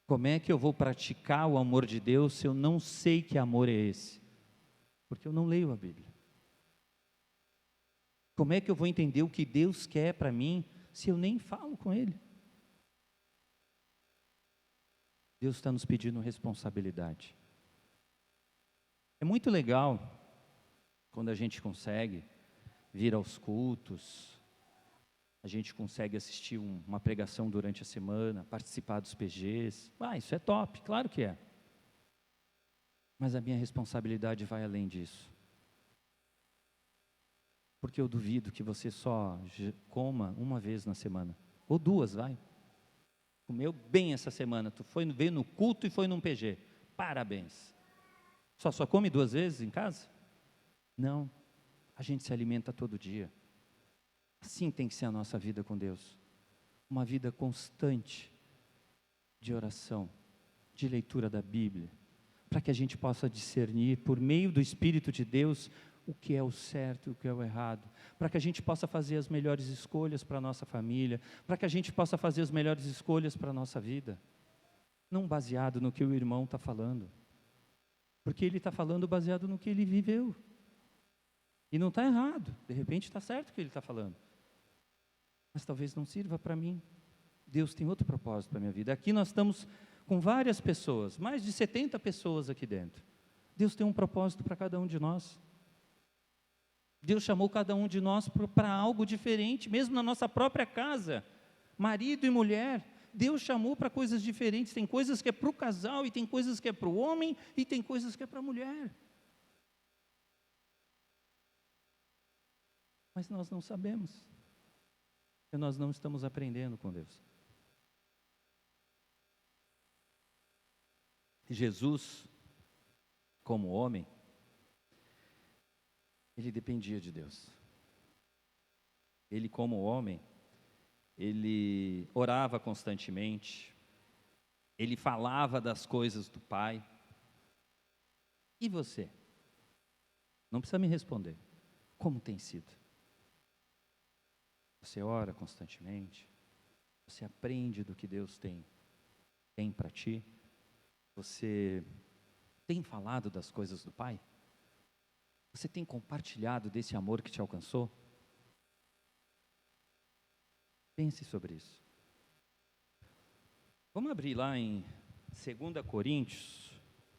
Como é que eu vou praticar o amor de Deus se eu não sei que amor é esse? Porque eu não leio a Bíblia. Como é que eu vou entender o que Deus quer para mim se eu nem falo com Ele? Deus está nos pedindo responsabilidade. É muito legal quando a gente consegue vir aos cultos, a gente consegue assistir uma pregação durante a semana, participar dos PGs. Isso é top, claro que é. Mas a minha responsabilidade vai além disso. Porque eu duvido que você só coma uma vez na semana, ou duas, vai. Comeu bem essa semana, veio no culto e foi num PG. Parabéns. Só come 2 vezes em casa? Não. A gente se alimenta todo dia. Assim tem que ser a nossa vida com Deus. Uma vida constante de oração, de leitura da Bíblia, para que a gente possa discernir, por meio do Espírito de Deus, o que é o certo e o que é o errado, para que a gente possa fazer as melhores escolhas para a nossa família, para que a gente possa fazer as melhores escolhas para a nossa vida, não baseado no que o irmão está falando, porque ele está falando baseado no que ele viveu, e não está errado, de repente está certo o que ele está falando, mas talvez não sirva para mim. Deus tem outro propósito para a minha vida. Aqui nós estamos com várias pessoas, mais de 70 pessoas aqui dentro. Deus tem um propósito para cada um de nós. Deus chamou cada um de nós para algo diferente, mesmo na nossa própria casa, marido e mulher. Deus chamou para coisas diferentes. Tem coisas que é para o casal, e tem coisas que é para o homem, e tem coisas que é para a mulher. Mas nós não sabemos. E nós não estamos aprendendo com Deus. Jesus, como homem, ele dependia de Deus. Ele, como homem, ele orava constantemente, ele falava das coisas do Pai. E você? Não precisa me responder. Como tem sido? Você ora constantemente? Você aprende do que Deus tem para ti? Você tem falado das coisas do Pai? Você tem compartilhado desse amor que te alcançou? Pense sobre isso. Vamos abrir lá em 2 Coríntios,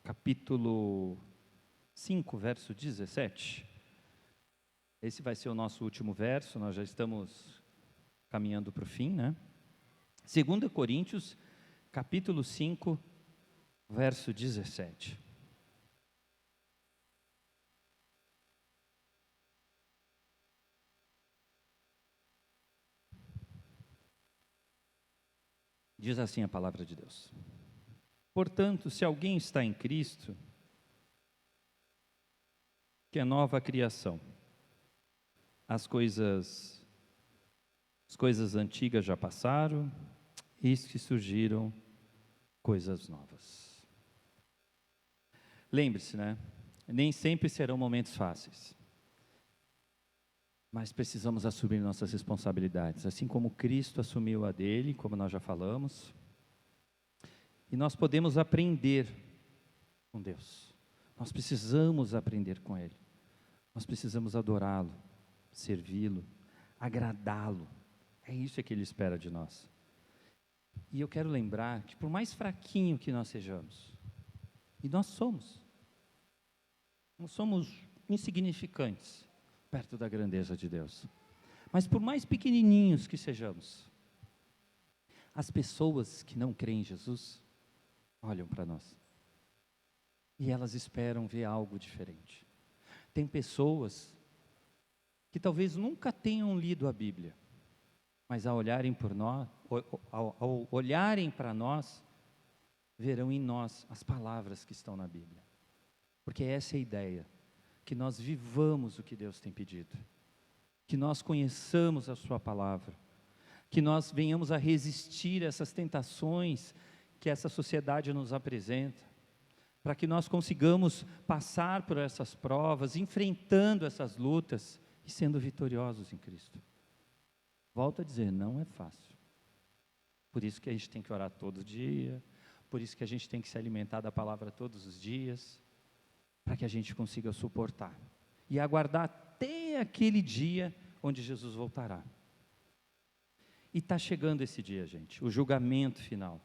capítulo 5, verso 17. Esse vai ser o nosso último verso, nós já estamos caminhando para o fim, né? 2 Coríntios, capítulo 5, verso 17. Diz assim a palavra de Deus: portanto, se alguém está em Cristo, que é nova criação, as coisas antigas já passaram, eis que surgiram coisas novas. Lembre-se, né? Nem sempre serão momentos fáceis, mas precisamos assumir nossas responsabilidades, assim como Cristo assumiu a dele, como nós já falamos, e nós podemos aprender com Deus, nós precisamos aprender com Ele, nós precisamos adorá-lo, servi-lo, agradá-lo, é isso que Ele espera de nós. E eu quero lembrar que por mais fraquinho que nós sejamos, e nós somos insignificantes perto da grandeza de Deus, mas por mais pequenininhos que sejamos, as pessoas que não creem em Jesus, olham para nós, e elas esperam ver algo diferente. Tem pessoas que talvez nunca tenham lido a Bíblia, mas ao olharem para nós, verão em nós as palavras que estão na Bíblia, porque essa é a ideia, que nós vivamos o que Deus tem pedido, que nós conheçamos a sua palavra, que nós venhamos a resistir a essas tentações que essa sociedade nos apresenta, para que nós consigamos passar por essas provas, enfrentando essas lutas e sendo vitoriosos em Cristo. Volto a dizer, não é fácil. Por isso que a gente tem que orar todo dia, por isso que a gente tem que se alimentar da palavra todos os dias, para que a gente consiga suportar e aguardar até aquele dia onde Jesus voltará. E está chegando esse dia, gente, o julgamento final,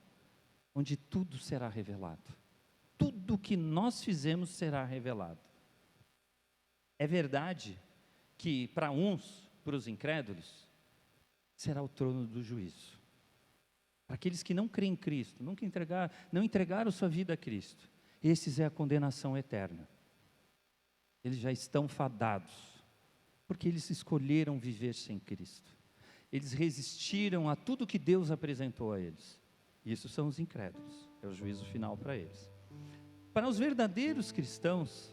onde tudo será revelado. Tudo que nós fizemos será revelado. É verdade que para uns, para os incrédulos, será o trono do juízo. Para aqueles que não creem em Cristo, não entregaram sua vida a Cristo, esses é a condenação eterna. Eles já estão fadados, porque eles escolheram viver sem Cristo. Eles resistiram a tudo que Deus apresentou a eles. Isso são os incrédulos, é o juízo final para eles. Para os verdadeiros cristãos,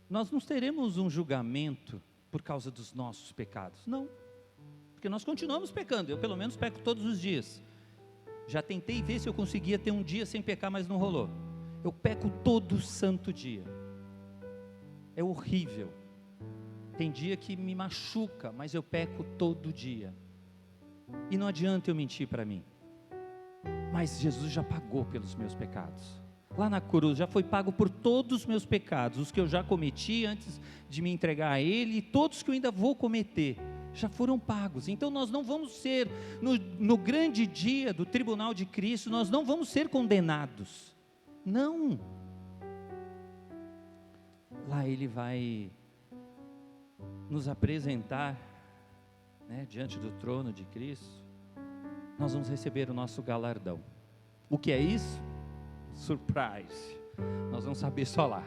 nós não teremos um julgamento por causa dos nossos pecados, não, porque nós continuamos pecando. Eu pelo menos peco todos os dias. Já tentei ver se eu conseguia ter um dia sem pecar, mas não rolou. Eu peco todo santo dia, é horrível. Tem dia que me machuca, mas eu peco todo dia, e não adianta eu mentir para mim, mas Jesus já pagou pelos meus pecados, lá na cruz já foi pago por todos os meus pecados, os que eu já cometi antes de me entregar a Ele, e todos que eu ainda vou cometer, já foram pagos. Então nós não vamos ser, no grande dia do tribunal de Cristo, nós não vamos ser condenados, não. Lá Ele vai nos apresentar, diante do trono de Cristo. Nós vamos receber o nosso galardão. O que é isso? Surprise. Nós vamos saber só lá,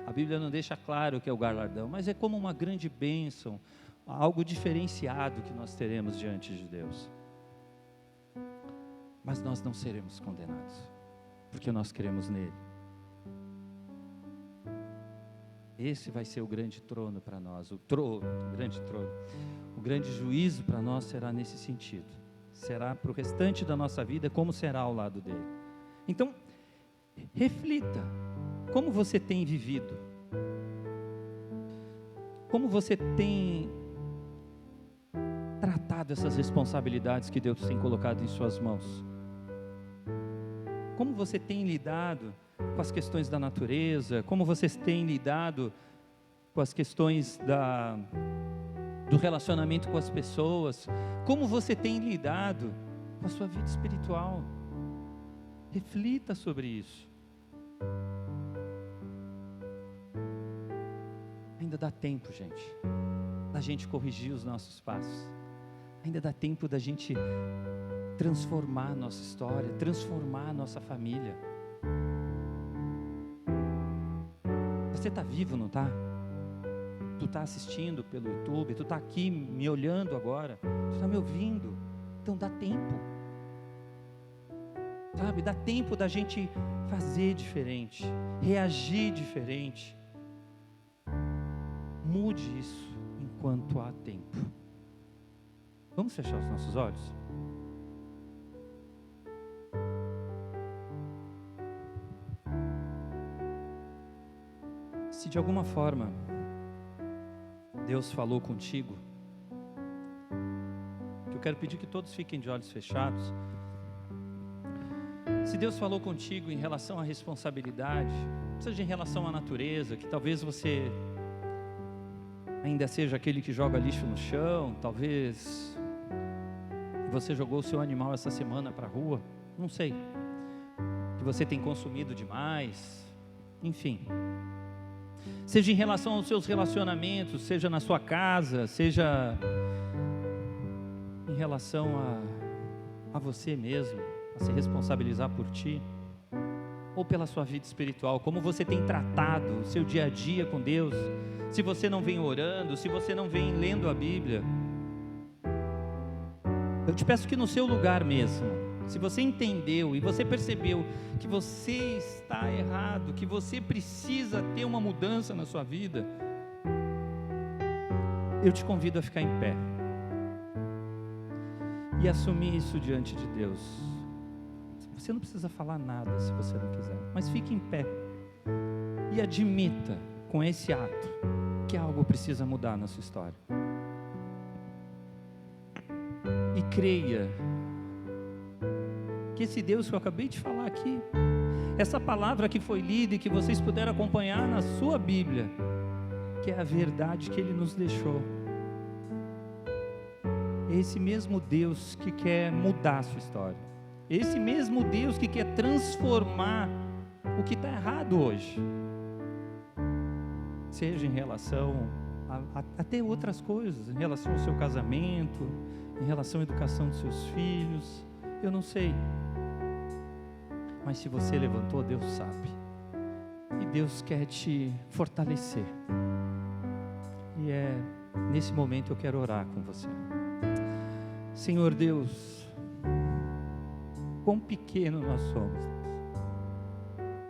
A Bíblia não deixa claro o que é o galardão, mas é como uma grande bênção, algo diferenciado que nós teremos diante de Deus. Mas nós não seremos condenados, porque nós cremos nele. Esse vai ser o grande trono para nós, o grande trono. O grande juízo para nós será nesse sentido. Será para o restante da nossa vida como será ao lado dele. Então, reflita, como você tem vivido? Como você tem tratado essas responsabilidades que Deus tem colocado em suas mãos? Como você tem lidado com as questões da natureza? Como vocês têm lidado com as questões do relacionamento com as pessoas? Como você tem lidado com a sua vida espiritual? Reflita sobre isso. Ainda dá tempo, gente, da gente corrigir os nossos passos. Ainda dá tempo da gente transformar a nossa história, transformar a nossa família. Você está vivo, não está? Tu está assistindo pelo YouTube, tu está aqui me olhando agora, tu está me ouvindo, então dá tempo, sabe? Dá tempo da gente fazer diferente, reagir diferente. Mude isso enquanto há tempo. Vamos fechar os nossos olhos? Se de alguma forma Deus falou contigo, eu quero pedir que todos fiquem de olhos fechados. Se Deus falou contigo em relação à responsabilidade, seja em relação à natureza, que talvez você ainda seja aquele que joga lixo no chão, talvez você jogou o seu animal essa semana para a rua, não sei, que você tem consumido demais, enfim. Seja em relação aos seus relacionamentos, seja na sua casa, seja em relação a você mesmo, a se responsabilizar por ti, ou pela sua vida espiritual, como você tem tratado o seu dia a dia com Deus. Se você não vem orando, se você não vem lendo a Bíblia, eu te peço que no seu lugar mesmo, se você entendeu e você percebeu que você está errado, que você precisa ter uma mudança na sua vida, eu te convido a ficar em pé e assumir isso diante de Deus. Você não precisa falar nada se você não quiser, mas fique em pé e admita com esse ato que algo precisa mudar na sua história. E creia que esse Deus que eu acabei de falar aqui, essa palavra que foi lida e que vocês puderam acompanhar na sua Bíblia, que é a verdade que Ele nos deixou, é esse mesmo Deus que quer mudar a sua história, esse mesmo Deus que quer transformar o que está errado hoje, seja em relação a até outras coisas, em relação ao seu casamento, em relação à educação dos seus filhos, eu não sei, mas se você levantou, Deus sabe, e Deus quer te fortalecer, e nesse momento eu quero orar com você. Senhor Deus, quão pequeno nós somos,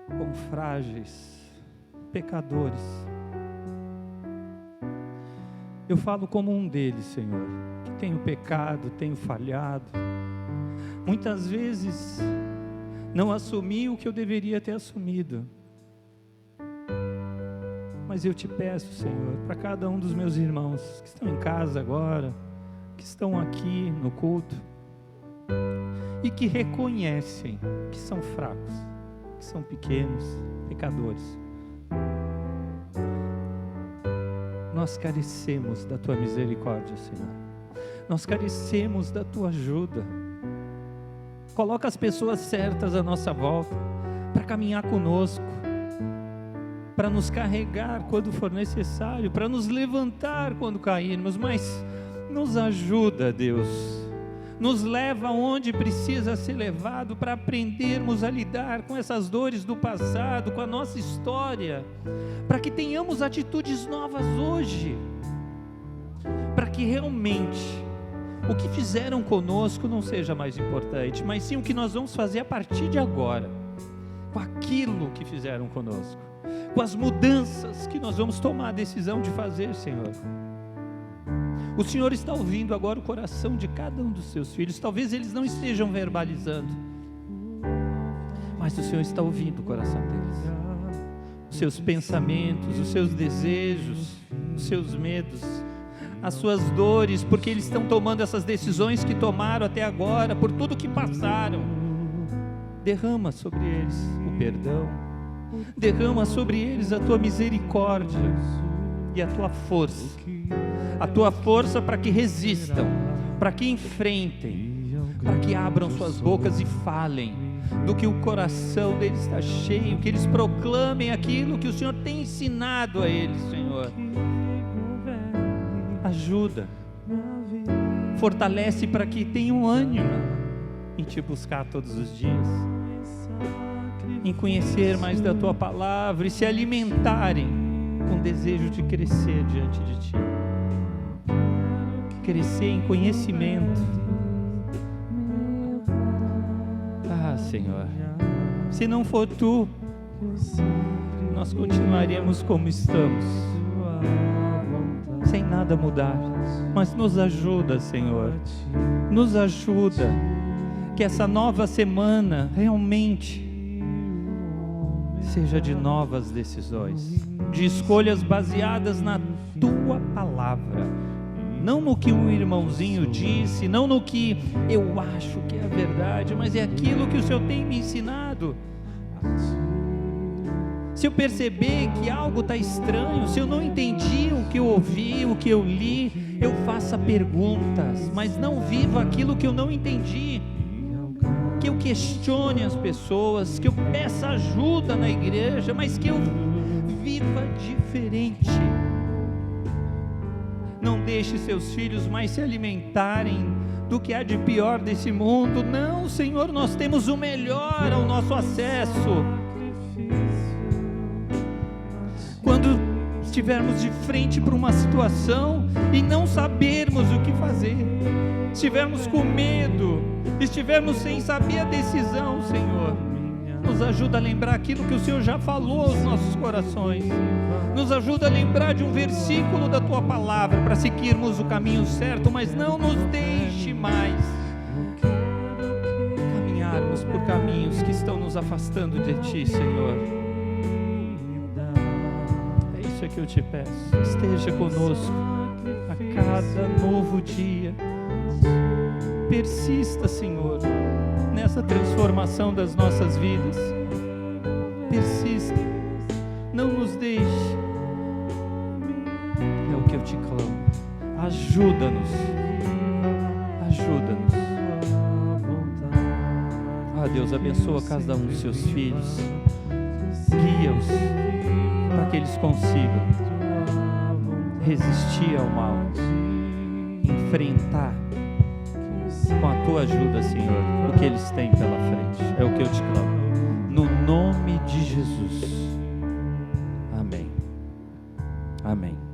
quão frágeis, pecadores. Eu falo como um deles, Senhor, que tenho pecado, tenho falhado, muitas vezes não assumi o que eu deveria ter assumido, mas eu te peço, Senhor, para cada um dos meus irmãos que estão em casa agora, que estão aqui no culto e que reconhecem que são fracos, que são pequenos, pecadores. Nós carecemos da Tua misericórdia, Senhor. Nós carecemos da Tua ajuda. Coloca as pessoas certas à nossa volta para caminhar conosco, para nos carregar quando for necessário, para nos levantar quando cairmos, mas nos ajuda, Deus, nos leva onde precisa ser levado para aprendermos a lidar com essas dores do passado, com a nossa história, para que tenhamos atitudes novas hoje, para que realmente o que fizeram conosco não seja mais importante, mas sim o que nós vamos fazer a partir de agora, com aquilo que fizeram conosco, com as mudanças que nós vamos tomar a decisão de fazer, Senhor. O Senhor está ouvindo agora o coração de cada um dos seus filhos. Talvez eles não estejam verbalizando, mas o Senhor está ouvindo o coração deles, os seus pensamentos, os seus desejos, os seus medos, as suas dores, porque eles estão tomando essas decisões que tomaram até agora, por tudo que passaram. Derrama sobre eles o perdão, derrama sobre eles a Tua misericórdia e a Tua força, para que resistam, para que enfrentem, para que abram suas bocas e falem do que o coração deles está cheio, que eles proclamem aquilo que o Senhor tem ensinado a eles, Senhor. Ajuda, fortalece para que tenham ânimo em Te buscar todos os dias, em conhecer mais da Tua palavra e se alimentarem com desejo de crescer diante de Ti, crescer em conhecimento. Ah, Senhor, se não for Tu, nós continuaremos como estamos, sem nada mudar, mas nos ajuda, Senhor, nos ajuda, que essa nova semana realmente seja de novas decisões, de escolhas baseadas na Tua palavra, não no que um irmãozinho disse, não no que eu acho que é a verdade, mas é aquilo que o Senhor tem me ensinado. Se eu perceber que algo está estranho, se eu não entendi o que eu ouvi, o que eu li, eu faça perguntas, mas não viva aquilo que eu não entendi, que eu questione as pessoas, que eu peça ajuda na igreja, mas que eu viva diferente. Não deixe seus filhos mais se alimentarem do que há de pior desse mundo. Não, Senhor, nós temos o melhor ao nosso acesso. Quando estivermos de frente para uma situação e não sabermos o que fazer, estivermos com medo, estivermos sem saber a decisão, Senhor, nos ajuda a lembrar aquilo que o Senhor já falou aos nossos corações, nos ajuda a lembrar de um versículo da Tua palavra para seguirmos o caminho certo, mas não nos deixe mais caminharmos por caminhos que estão nos afastando de Ti, Senhor. É isso que eu te peço. Esteja conosco a cada novo dia. Persista, Senhor, nessa transformação das nossas vidas. Persista. Não nos deixe. É o que eu te clamo. Ajuda-nos. Ajuda-nos. Ah, Deus, abençoa cada um dos seus filhos. Guia-os para que eles consigam resistir ao mal, enfrentar com a tua ajuda, Senhor, o que eles têm pela frente. É o que eu te clamo. No nome de Jesus. Amém. Amém.